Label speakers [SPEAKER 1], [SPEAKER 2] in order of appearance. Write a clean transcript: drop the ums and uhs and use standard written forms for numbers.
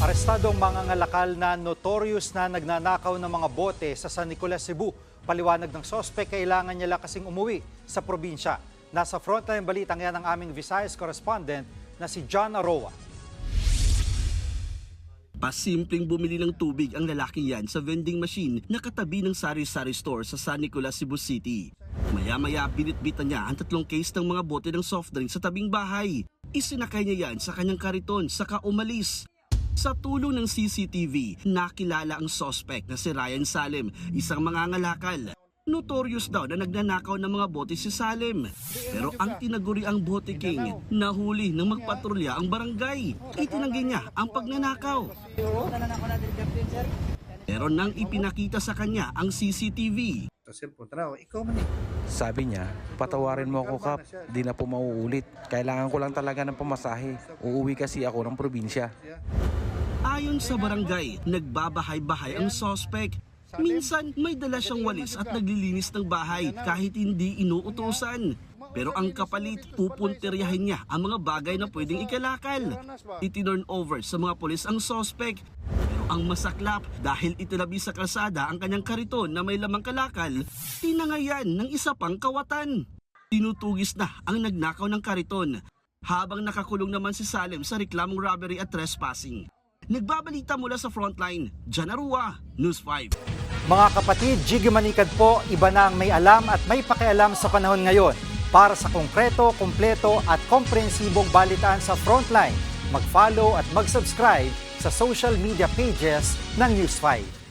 [SPEAKER 1] Arestado ang mga ngalakal na notorious na nagnanakaw ng mga bote sa San Nicolas, Cebu. Paliwanag ng sospek, kailangan niya lang kasing umuwi sa probinsya. Nasa frontline balitang yan ang aming Visayas correspondent na si John Aroa.
[SPEAKER 2] Pasimpleng bumili ng tubig ang lalaki yan sa vending machine na katabi ng sari-sari store sa San Nicolas, Cebu City. Maya-maya binitbitan niya ang 3 case ng mga bote ng soft drink sa tabing bahay. Isinakay niya yan sa kanyang kariton saka umalis. Sa tulong ng CCTV, nakilala ang suspect na si Ryan Salem, isang mangangalakal. Notorious daw na nagnanakaw ng mga bote si Salem. Pero ang tinaguri ang Bote King, nahuli ng magpatrolya ang barangay. Itinanggi niya ang pagnanakaw. Pero nang ipinakita sa kanya ang CCTV,
[SPEAKER 3] sabi niya, patawarin mo ako Kap, di na po mauulit. Kailangan ko lang talaga ng pamasahe. Uuwi kasi ako ng probinsya.
[SPEAKER 2] ayon sa barangay, nagbabahay-bahay ang suspect. Minsan may dala siyang walis at naglilinis ng bahay kahit hindi inuutusan. Pero ang kapalit, pupuntiryahin niya ang mga bagay na pwedeng ikalakal. Itinurn over sa mga pulis ang suspect. Pero ang masaklap, dahil itinabi sa kalsada ang kanyang kariton na may lamang kalakal, tinangayan ng isa pang kawatan. Tinutugis na ang nagnakaw ng kariton, habang nakakulong naman si Salem sa reklamong robbery at trespassing. Nagbabalita mula sa frontline, John Aroa, News 5.
[SPEAKER 1] Mga kapatid, Jiggy Manikad po, iba na ang may alam at may pakialam sa panahon ngayon. Para sa konkreto, kumpleto at komprehensibong balitaan sa Frontline, mag-follow at mag-subscribe sa social media pages ng News 5.